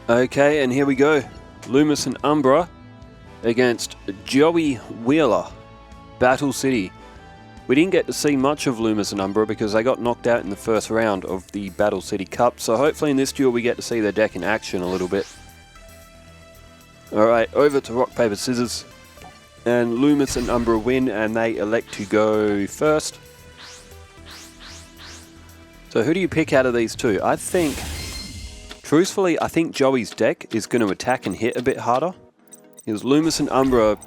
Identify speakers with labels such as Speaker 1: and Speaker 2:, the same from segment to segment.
Speaker 1: Okay, and here we go. Lumis and Umbra against Joey Wheeler, Battle City. We didn't get to see much of Lumis and Umbra because they got knocked out in the first round of the Battle City Cup, so hopefully in this duel we get to see their deck in action a little bit. Alright, over to rock, paper, scissors. And Lumis and Umbra win, and they elect to go first. So who do you pick out of these two? I think, truthfully, I think Joey's deck is going to attack and hit a bit harder. Because Lumis and Umbra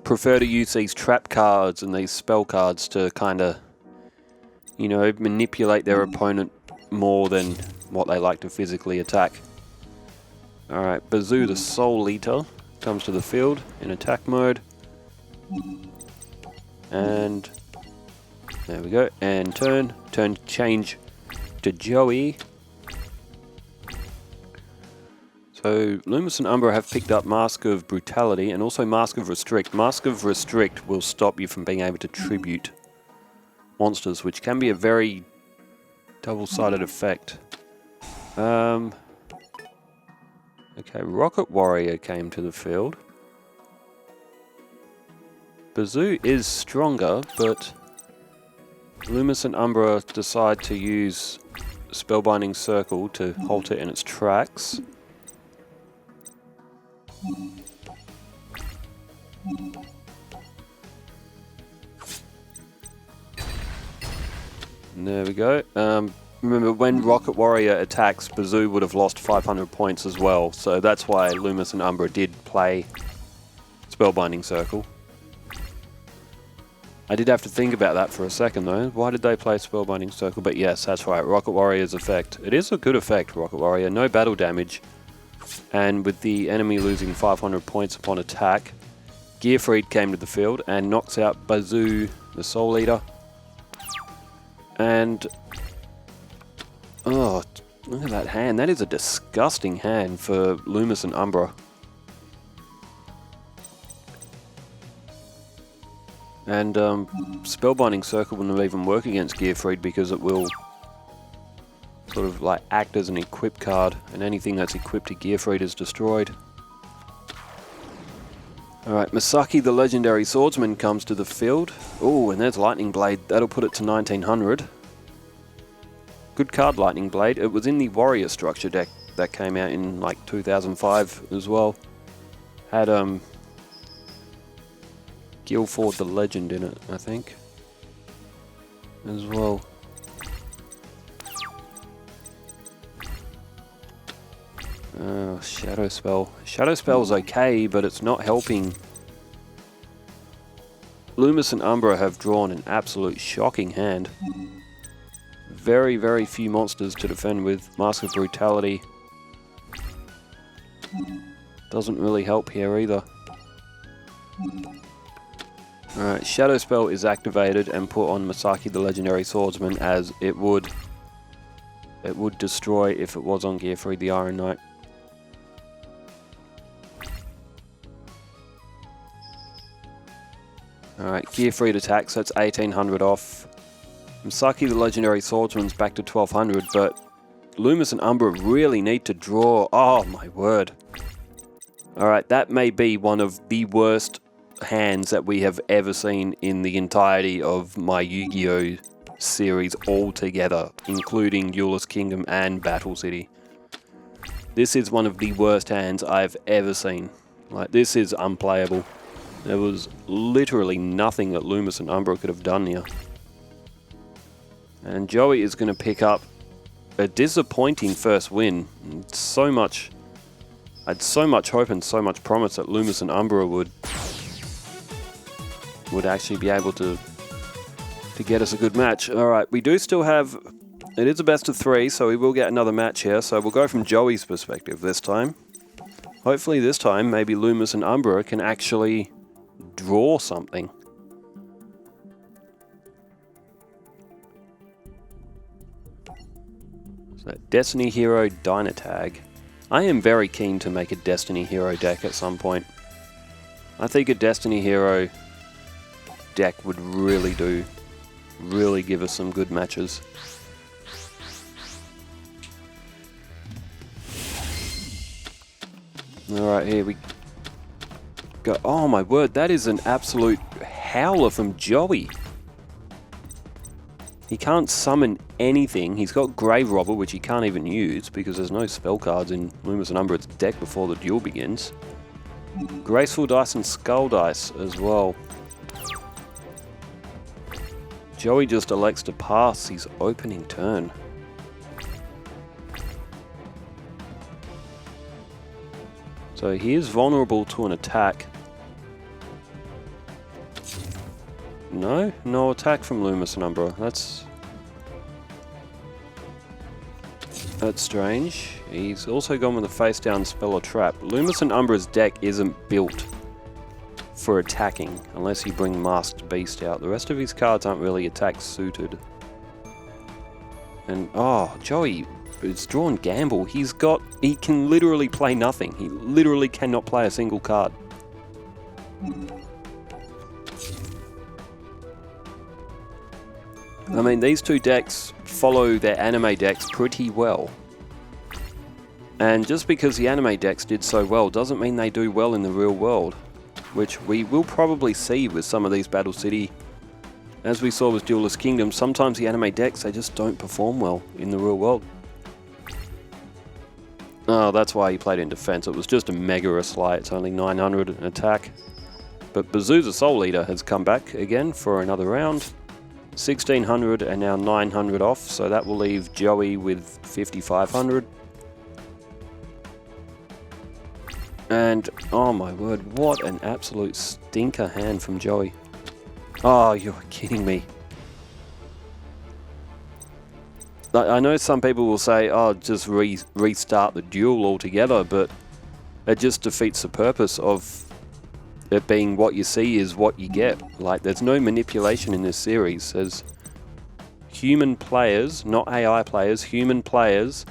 Speaker 1: prefer to use these trap cards and these spell cards to kind of, you know, manipulate their opponent more than what they like to physically attack. Alright, Bazoo the Soul Eater comes to the field in attack mode. And there we go. And turn change to Joey. So Lumis and Umbra have picked up Mask of Brutality and also Mask of Restrict. Mask of Restrict will stop you from being able to tribute monsters, which can be a very double-sided effect. Okay, Rocket Warrior came to the field. Bazoo is stronger, but Lumis and Umbra decide to use Spellbinding Circle to halt it in its tracks. And there we go. Remember, when Rocket Warrior attacks, Bazoo would have lost 500 points as well, so that's why Lumis and Umbra did play Spellbinding Circle. I did have to think about that for a second though. Why did they play Spellbinding Circle? But yes, that's right, Rocket Warrior's effect. It is a good effect, Rocket Warrior. No battle damage. And with the enemy losing 500 points upon attack, Gearfried came to the field and knocks out Bazoo the Soul Eater. And oh, look at that hand. That is a disgusting hand for Lumis and Umbra. And Spellbinding Circle wouldn't even work against Gearfried because it will sort of like act as an equip card, and anything that's equipped to Gearfried is destroyed. Alright, Masaki the Legendary Swordsman comes to the field. Oh, and there's Lightning Blade. That'll put it to 1900. Good card, Lightning Blade. It was in the Warrior Structure deck that came out in like 2005 as well. Had Guildford the Legend in it, I think, as well. Shadow Spell. Shadow Spell's okay, but it's not helping. Lumis and Umbra have drawn an absolute shocking hand. Very, very few monsters to defend with. Mask of Brutality doesn't really help here either. Alright, Shadow Spell is activated and put on Masaki the Legendary Swordsman, as it would destroy if it was on Gearfried the Iron Knight. Alright, Gearfried attacks, that's 1800 off. Masaki the Legendary Swordsman's back to 1200, but Lumis and Umbra really need to draw. Oh my word. Alright, that may be one of the worst hands that we have ever seen in the entirety of my Yu-Gi-Oh series altogether, including Duelist Kingdom and Battle City. This is one of the worst hands I've ever seen. Like, this is unplayable. There was literally nothing that Lumis and Umbra could have done here. And Joey is going to pick up a disappointing first win. I had so much hope and so much promise that Lumis and Umbra would actually be able to get us a good match. Alright, we do still have, it is a best of 3, so we will get another match here. So we'll go from Joey's perspective this time. Hopefully this time, maybe Lumis and Umbra can actually draw something. So Destiny Hero Dynatag. I am very keen to make a Destiny Hero deck at some point. I think a Destiny Hero deck would really give us some good matches. Alright, here we go. Oh my word, that is an absolute howler from Joey. He can't summon anything. He's got Grave Robber, which he can't even use because there's no spell cards in Lumis and Umbra's deck before the duel begins. Graceful Dice and Skull Dice as well. Joey just elects to pass his opening turn. So he is vulnerable to an attack. No attack from Lumis and Umbra. That's strange. He's also gone with a face down spell or trap. Lumis and Umbra's deck isn't built for attacking unless you bring Masked Beast out. The rest of his cards aren't really attack suited. And oh, Joey, it's drawn Gamble. He can literally play nothing. He literally cannot play a single card. I mean, these two decks follow their anime decks pretty well. And just because the anime decks did so well doesn't mean they do well in the real world. Which we will probably see with some of these Battle City. As we saw with Duelist Kingdom, sometimes the anime decks, they just don't perform well in the real world. Oh, that's why he played in defense. It was just a mega slight. It's only 900 attack. But Bazuza Soul Eater has come back again for another round. 1600 and now 900 off, so that will leave Joey with 5500. And oh my word, what an absolute stinker hand from Joey. Oh, you're kidding me. I know some people will say, oh, just restart the duel altogether, but it just defeats the purpose of it being what you see is what you get. Like, there's no manipulation in this series. There's human players, not AI players, human players,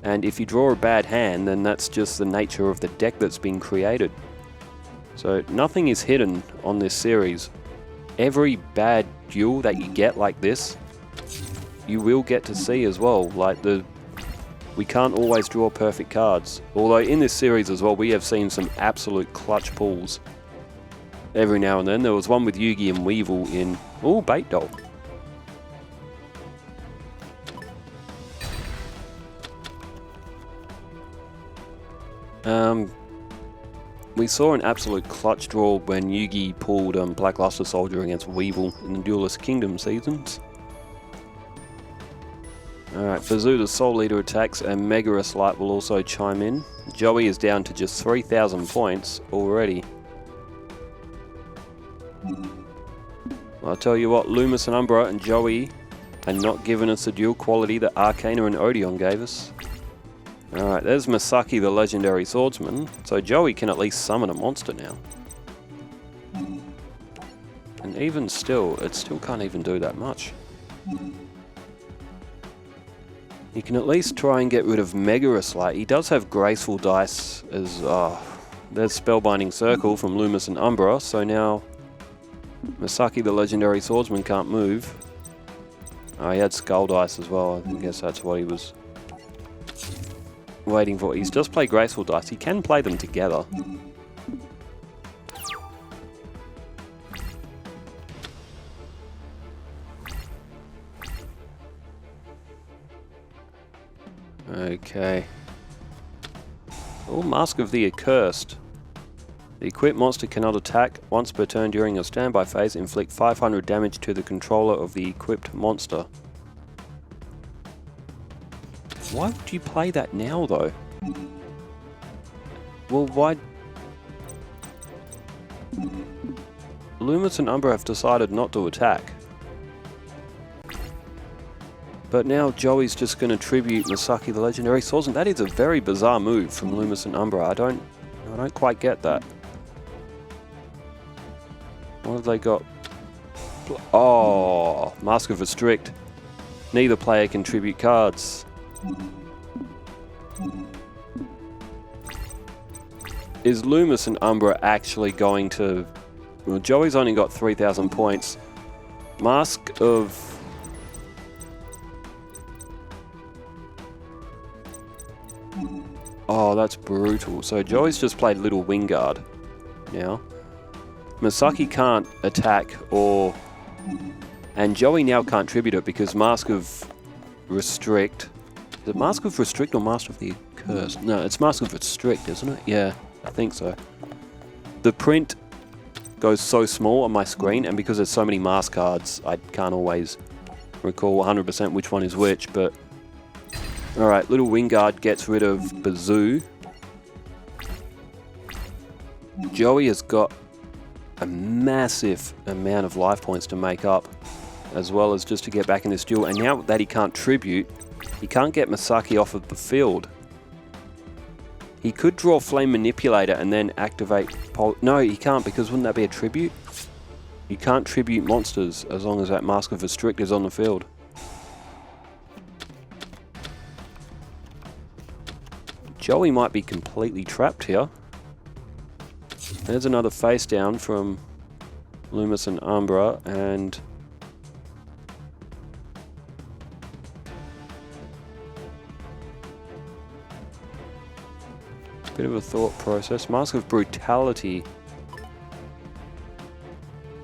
Speaker 1: and if you draw a bad hand, then that's just the nature of the deck that's been created. So nothing is hidden on this series. Every bad duel that you get like this, you will get to see as well. Like, we can't always draw perfect cards. Although in this series as well, we have seen some absolute clutch pulls. Every now and then. There was one with Yugi and Weevil in... Oh, Bait Doll. We saw an absolute clutch draw when Yugi pulled Blackluster Soldier against Weevil in the Duelist Kingdom seasons. Alright, Bazuda's Soul Eater attacks and Megarus Light will also chime in. Joey is down to just 3,000 points already. I'll tell you what, Lumis and Umbra and Joey are not giving us the dual quality that Arcana and Odeon gave us. Alright, there's Masaki the Legendary Swordsman, so Joey can at least summon a monster now. And even still, it still can't even do that much. You can at least try and get rid of Megarus Light. He does have Graceful Dice as... there's Spellbinding Circle from Lumis and Umbra, so now Masaki the Legendary Swordsman can't move. Oh, he had Skull Dice as well. I guess that's what he was waiting for. He's just played Graceful Dice. He can play them together. Okay. Oh, Mask of the Accursed. The equipped monster cannot attack. Once per turn during your standby phase, inflict 500 damage to the controller of the equipped monster. Why would you play that now, though? Well, why... Lumis and Umbra have decided not to attack. But now Joey's just going to tribute Masaki the Legendary Swordsman. That is a very bizarre move from Lumis and Umbra. I don't quite get that. What have they got? Oh, Mask of Restrict. Neither player can tribute cards. Is Lumis and Umbra actually going to... Well, Joey's only got 3,000 points. Mask of... Oh, that's brutal. So Joey's just played Little Wingard now. Masaki can't attack or... And Joey now can't tribute it because Mask of Restrict... Is it Mask of Restrict or Master of the Accursed? No, it's Mask of Restrict, isn't it? Yeah, I think so. The print goes so small on my screen, and because there's so many mask cards, I can't always recall 100% which one is which, but... Alright, Little Wingard gets rid of Bazoo. Joey has got a massive amount of life points to make up, as well as just to get back in this duel. And now that he can't tribute, he can't get Masaki off of the field. He could draw Flame Manipulator and then activate... No, he can't, because wouldn't that be a tribute? You can't tribute monsters as long as that Mask of Restrict is on the field. Joey might be completely trapped here. There's another face down from Lumis and Umbra, and bit of a thought process. Mask of Brutality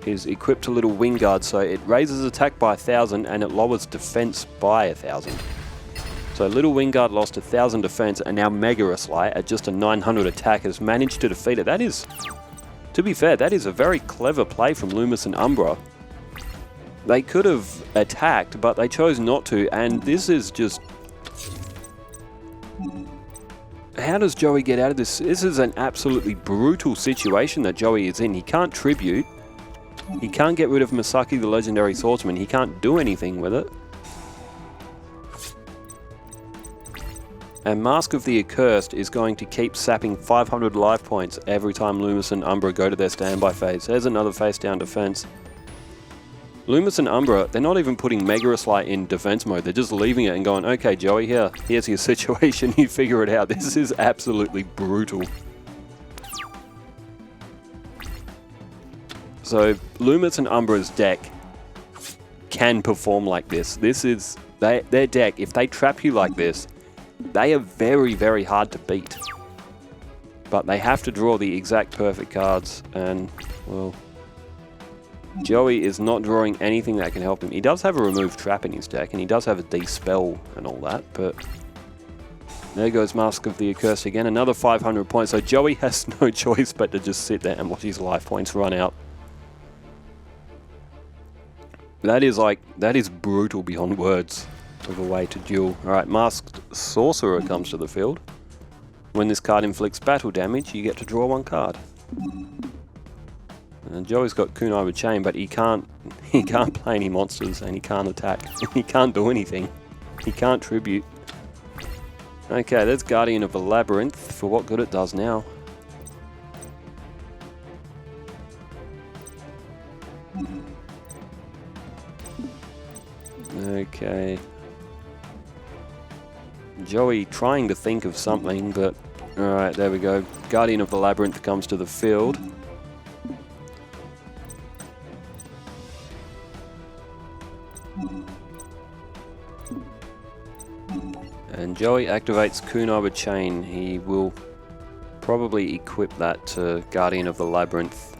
Speaker 1: is equipped to Little Wingard, so it raises attack by 1,000 and it lowers defense by 1,000. So Little Wingard lost 1,000 defense, and now Mega-Slide at just a 900 attack has managed to defeat it. That is, to be fair, that is a very clever play from Lumis and Umbra. They could have attacked, but they chose not to, and this is just... How does Joey get out of this? This is an absolutely brutal situation that Joey is in. He can't tribute. He can't get rid of Masaki the Legendary Swordsman. He can't do anything with it. And Mask of the Accursed is going to keep sapping 500 life points every time Lumis and Umbra go to their standby phase. There's another face down defense. Lumis and Umbra, they're not even putting Mega-Slide in defense mode. They're just leaving it and going, okay, Joey, here's your situation. You figure it out. This is absolutely brutal. So Lumis and Umbra's deck can perform like this. This is their deck. If they trap you like this, they are very, very hard to beat. But they have to draw the exact perfect cards, and, well, Joey is not drawing anything that can help him. He does have a Remove Trap in his deck, and he does have a Dispel and all that, but there goes Mask of the Accursed again. Another 500 points, so Joey has no choice but to just sit there and watch his life points run out. That is brutal beyond words of a way to duel. Alright, Masked Sorcerer comes to the field. When this card inflicts battle damage, you get to draw one card. And Joey's got Kunai with Chain, but he can't play any monsters, and he can't attack. He can't do anything. He can't tribute. Okay, there's Guardian of the Labyrinth for what good it does now. Okay. Joey trying to think of something, but alright, there we go. Guardian of the Labyrinth comes to the field. And Joey activates Kunai with Chain. He will probably equip that to Guardian of the Labyrinth.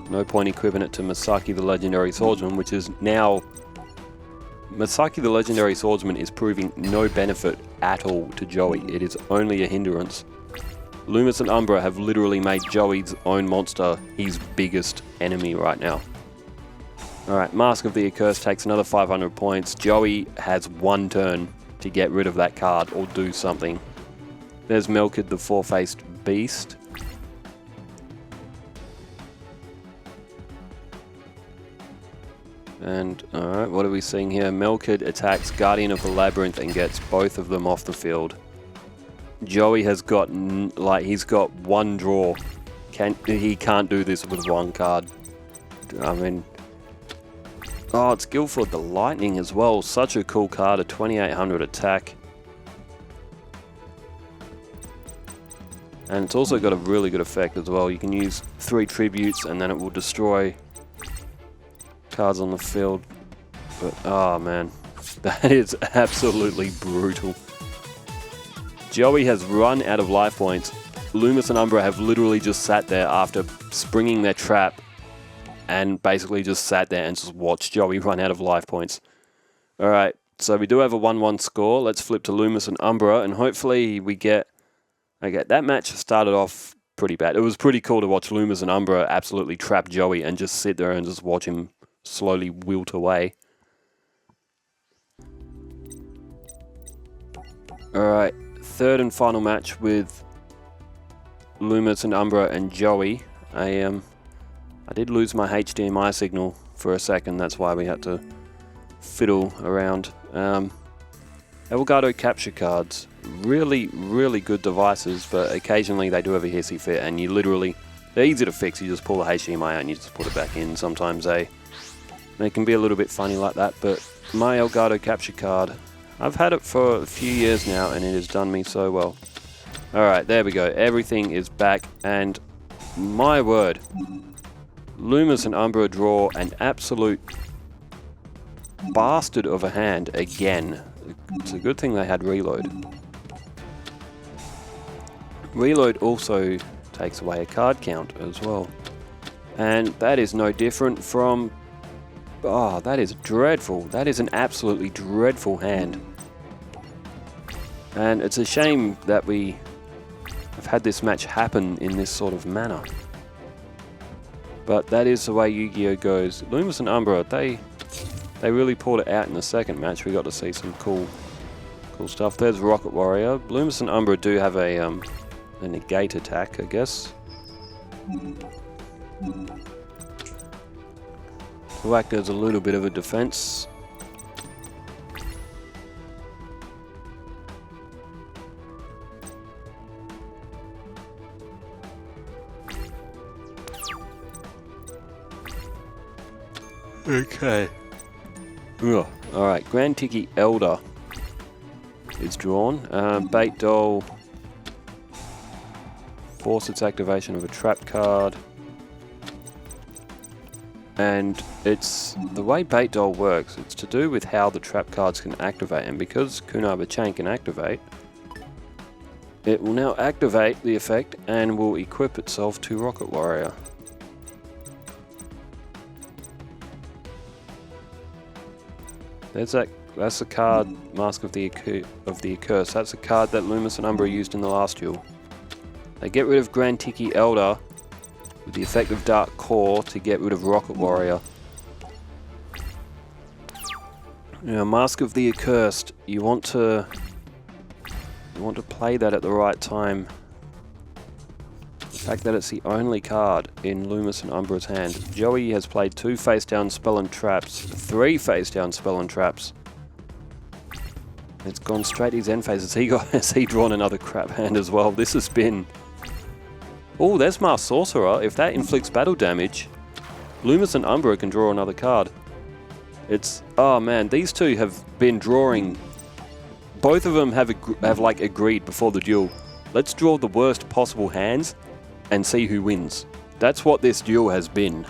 Speaker 1: No point equipping it to Masaki the Legendary Swordsman, which is now... Masaki the Legendary Swordsman is proving no benefit at all to Joey. It is only a hindrance. Lumis and Umbra have literally made Joey's own monster his biggest enemy right now. Alright, Mask of the Accursed takes another 500 points. Joey has one turn to get rid of that card or do something. There's Melkid the Four-Faced Beast. And, alright, what are we seeing here? Melkid attacks Guardian of the Labyrinth and gets both of them off the field. Joey has got, he's got one draw. He can't do this with one card. I mean... Oh, it's Guildford the Lightning as well. Such a cool card, a 2800 attack. And it's also got a really good effect as well. You can use 3 tributes and then it will destroy cards on the field. But, oh man, that is absolutely brutal. Joey has run out of life points. Lumis and Umbra have literally just sat there after springing their trap and basically just sat there and just watched Joey run out of life points. Alright, so we do have a 1-1 score. Let's flip to Lumis and Umbra, and hopefully we get... Okay, that match started off pretty bad. It was pretty cool to watch Lumis and Umbra absolutely trap Joey and just sit there and just watch him slowly wilt away. Alright, third and final match with Lumis and Umbra and Joey. I did lose my HDMI signal for a second, that's why we had to fiddle around. Elgato capture cards, really good devices, but occasionally they do have a hissy fit, and you literally, they're easy to fix. You just pull the HDMI out and you just put it back in. Sometimes they can be a little bit funny like that, but my Elgato capture card, I've had it for a few years now and it has done me so well. Alright, there we go. Everything is back, and my word, Lumis and Umbra draw an absolute bastard of a hand again. It's a good thing they had reload. Reload also takes away a card count as well. And that is no different from... Oh, that is dreadful. That is an absolutely dreadful hand. And it's a shame that we have had this match happen in this sort of manner. But that is the way Yu-Gi-Oh goes. Lumis and Umbra, they really pulled it out in the second match. We got to see some cool stuff. There's Rocket Warrior. Lumis and Umbra do have a negate attack, I guess. To act as a little bit of a defense. Okay. Alright, Grand Tiki Elder is drawn. Bait Doll. Force its activation of a trap card. And it's the way Bait Doll works, it's to do with how the trap cards can activate, and because Kunaba Chain can activate, it will now activate the effect and will equip itself to Rocket Warrior. That's the card, Mask of the Accursed. That's a card that Lumis and Umbra used in the last duel. They get rid of Grand Tiki Elder with the effect of Dark Core to get rid of Rocket Warrior. Now, Mask of the Accursed, you want to play that at the right time. The fact that it's the only card in Lumis and Umbra's hand. Joey has played 2 face-down spell and traps, 3 face-down spell and traps. It's gone straight to his end phase. Has he drawn another crap hand as well? This has been... Oh, there's Masked Sorcerer. If that inflicts battle damage, Lumis and Umbra can draw another card. It's... Oh man, these two have been drawing... Both of them have like agreed before the duel. Let's draw the worst possible hands and see who wins. That's what this duel has been.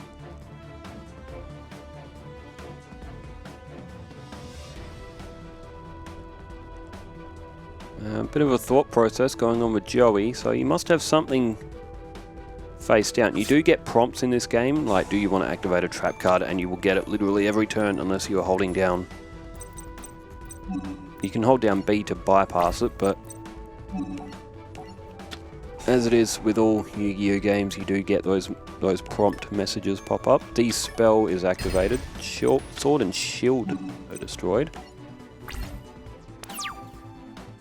Speaker 1: A bit of a thought process going on with Joey, so you must have something face down. You do get prompts in this game, like do you want to activate a trap card, and you will get it literally every turn unless you are holding down. You can hold down B to bypass it, but as it is with all Yu-Gi-Oh games, you do get those prompt messages pop up. D-Spell is activated. Sword and Shield are destroyed.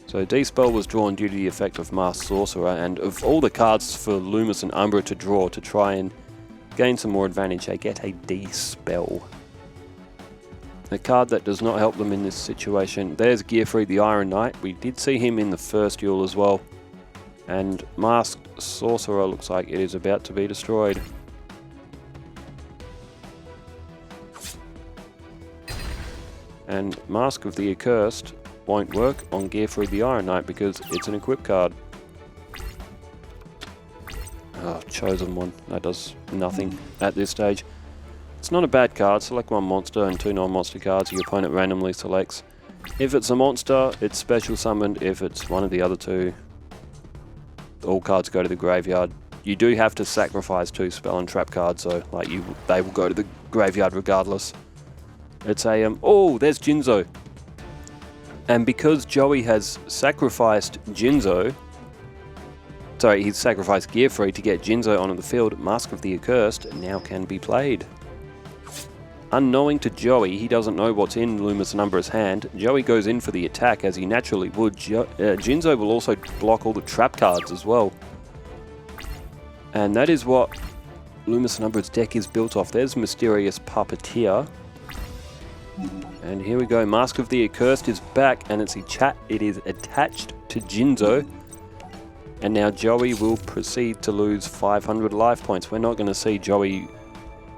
Speaker 1: So D-Spell was drawn due to the effect of Masked Sorcerer, and of all the cards for Lumis and Umbra to draw to try and gain some more advantage, they get a D-Spell. The card that does not help them in this situation, there's Gearfried the Iron Knight. We did see him in the first duel as well. And Masked Sorcerer looks like it is about to be destroyed. And Mask of the Accursed won't work on Gearfried the Iron Knight because it's an equip card. Oh, Chosen One. That does nothing at this stage. It's not a bad card. Select one monster and 2 non-monster cards your opponent randomly selects. If it's a monster, it's special summoned. If it's one of the other two, all cards go to the graveyard. You do have to sacrifice 2 spell and trap cards, so like they will go to the graveyard regardless. It's a oh, there's Jinzo. And because Joey has sacrificed Jinzo, sorry, he's sacrificed Gearfree to get Jinzo onto the field, Mask of the Accursed now can be played. Unknowing to Joey, he doesn't know what's in Lumis and Umbra's hand. Joey goes in for the attack as he naturally would. Jinzo will also block all the trap cards as well. And that is what Lumis and Umbra's deck is built off. There's Mysterious Puppeteer. And here we go, Mask of the Accursed is back, and it is attached to Jinzo. And now Joey will proceed to lose 500 life points. We're not going to see Joey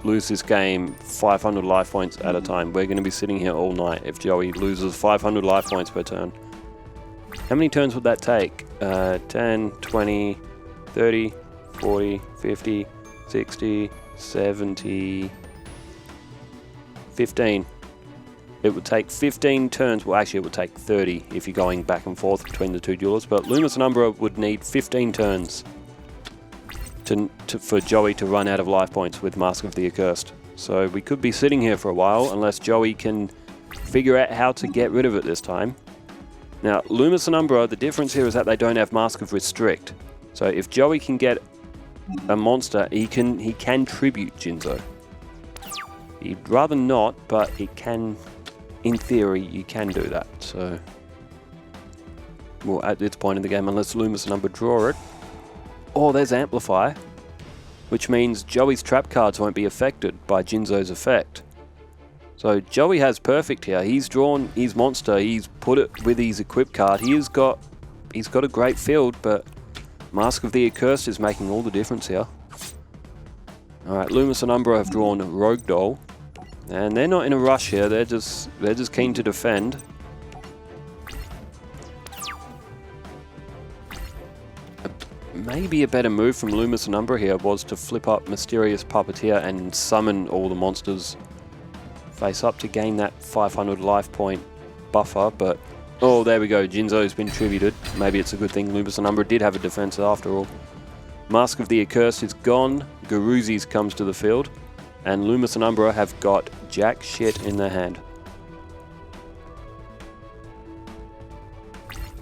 Speaker 1: lose this game 500 life points at a time. We're going to be sitting here all night if Joey loses 500 life points per turn. How many turns would that take? 10, 20, 30, 40, 50, 60, 70, 15. It would take 15 turns. Well, actually, it would take 30 if you're going back and forth between the two duelists. But Lumis and Umbra would need 15 turns for Joey to run out of life points with Mask of the Accursed. So we could be sitting here for a while unless Joey can figure out how to get rid of it this time. Now, Lumis and Umbra, the difference here is that they don't have Mask of Restrict. So if Joey can get a monster, he can tribute Jinzo. He'd rather not, but it can, in theory, you can do that. So, well, at this point in the game, unless Lumis and Umbra draw it. Oh, there's Amplify, which means Joey's trap cards won't be affected by Jinzo's effect. So Joey has perfect here. He's drawn his monster, he's put it with his equip card. He's got a great field, but Mask of the Accursed is making all the difference here. Alright, Lumis and Umbra have drawn Rogue Doll. And they're not in a rush here, they're just keen to defend. Maybe a better move from Lumis and Umbra here was to flip up Mysterious Puppeteer and summon all the monsters face up to gain that 500 life point buffer, but oh, there we go, Jinzo's been tributed. Maybe it's a good thing Lumis and Umbra did have a defense after all. Mask of the Accursed is gone, Garuzzi's comes to the field, and Lumis and Umbra have got jack shit in their hand.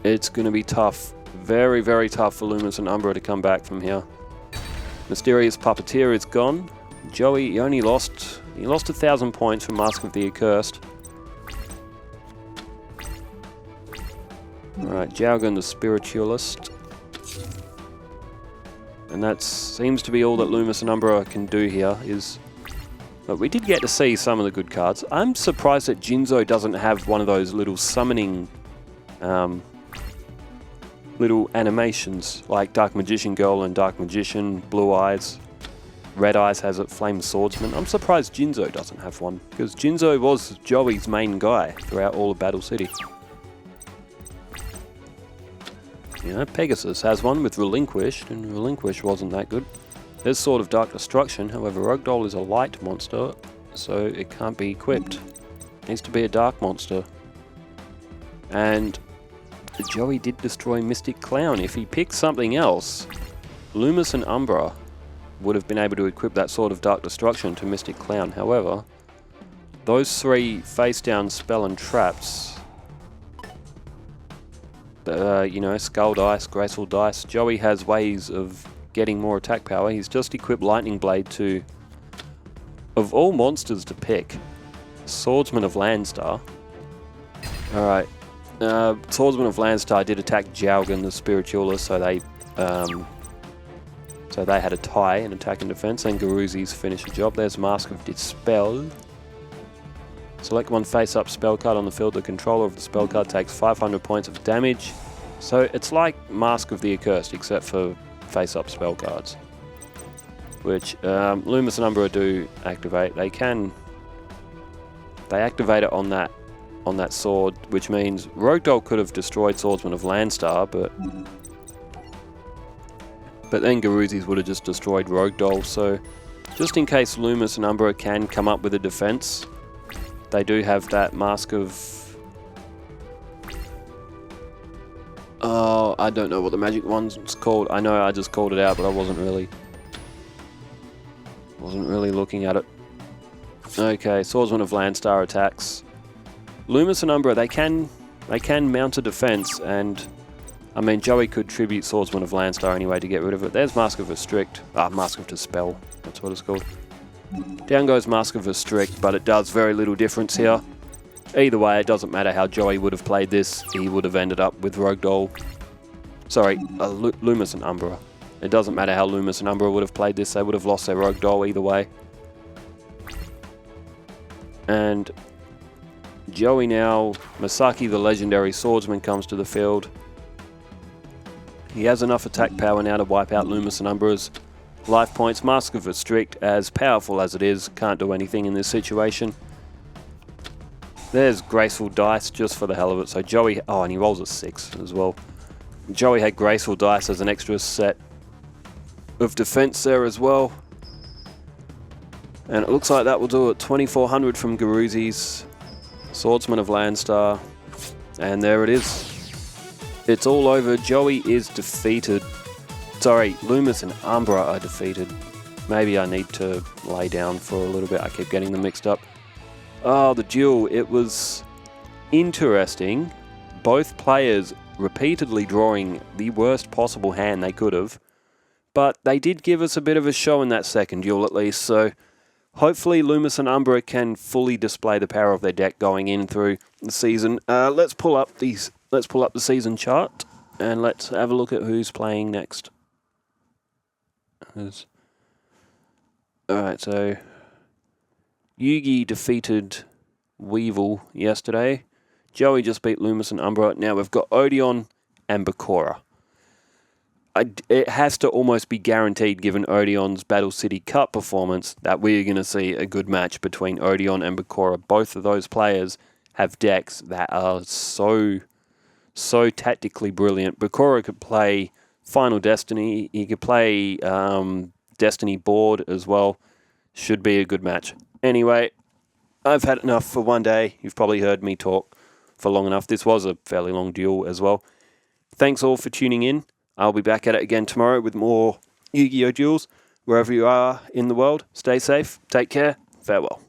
Speaker 1: It's going to be tough. Very, very tough for Lumis and Umbra to come back from here. Mysterious Puppeteer is gone. Joey, he only lost 1,000 points from Mask of the Accursed. Alright, Jalgan the Spiritualist. And that seems to be all that Lumis and Umbra can do here is... But we did get to see some of the good cards. I'm surprised that Jinzo doesn't have one of those little summoning... little animations like Dark Magician Girl and Dark Magician, Blue Eyes. Red Eyes has it, Flame Swordsman. I'm surprised Jinzo doesn't have one, because Jinzo was Joey's main guy throughout all of Battle City. You know, Pegasus has one with Relinquished, and Relinquished wasn't that good. There's Sword of Dark Destruction, however Rogue Doll is a light monster, so it can't be equipped. It needs to be a dark monster. And Joey did destroy Mystic Clown. If he picked something else, Lumis and Umbra would have been able to equip that Sword of Dark Destruction to Mystic Clown. However, those 3 face-down spell and traps, you know, Skull Dice, Graceful Dice, Joey has ways of getting more attack power. He's just equipped Lightning Blade to, of all monsters to pick, Swordsman of Landstar. Alright. Swordsman of Landstar did attack Jalgan the Spiritualist, so they had a tie in attack and defense, and Garuzzi's finished the job. There's Mask of Dispel. Select one face-up spell card on the field. The controller of the spell card takes 500 points of damage. So it's like Mask of the Accursed, except for face-up spell cards, which Lumis and Umbra do activate. They activate it on that sword, which means Rogue Doll could have destroyed Swordsman of Landstar, but then Garuzzi's would have just destroyed Rogue Doll. So just in case Lumis and Umbra can come up with a defense, they do have that Mask of Oh, I don't know what the magic one's called. I know I just called it out, but I wasn't really looking at it. Okay, Swordsman of Landstar attacks. Lumis and Umbra, they can mount a defense, and I mean Joey could tribute Swordsman of Landstar anyway to get rid of it. There's Mask of Restrict. Mask of Dispel. That's what it's called. Down goes Mask of Restrict, but it does very little difference here. Either way, it doesn't matter how Joey would have played this. He would have ended up with Rogue Doll. Sorry, Lumis and Umbra. It doesn't matter how Lumis and Umbra would have played this. They would have lost their Rogue Doll either way. And Joey now, Masaki the Legendary Swordsman comes to the field. He has enough attack power now to wipe out Lumis and Umbra's life points. Mask of Restrict, as powerful as it is, can't do anything in this situation. There's Graceful Dice just for the hell of it. So Joey, oh, and he rolls a 6 as well. Joey had Graceful Dice as an extra set of defense there as well. And it looks like that will do it. 2400 from Garuzi's Swordsman of Landstar. And there it is. It's all over. Joey is defeated. Sorry, Lumis and Umbra are defeated. Maybe I need to lay down for a little bit. I keep getting them mixed up. Oh, the duel. It was interesting. Both players repeatedly drawing the worst possible hand they could have. But they did give us a bit of a show in that second duel at least. So hopefully Lumis and Umbra can fully display the power of their deck going in through the season. Let's pull up the season chart and let's have a look at who's playing next. Alright, so Yugi defeated Weevil yesterday. Joey just beat Lumis and Umbra. Now we've got Odeon and Bakura. It has to almost be guaranteed, given Odeon's Battle City Cup performance, that we're going to see a good match between Odeon and Bakura. Both of those players have decks that are so tactically brilliant. Bakura could play Final Destiny. He could play Destiny Board as well. Should be a good match. Anyway, I've had enough for one day. You've probably heard me talk for long enough. This was a fairly long duel as well. Thanks all for tuning in. I'll be back at it again tomorrow with more Yu-Gi-Oh! Duels. Wherever you are in the world, stay safe, take care, farewell.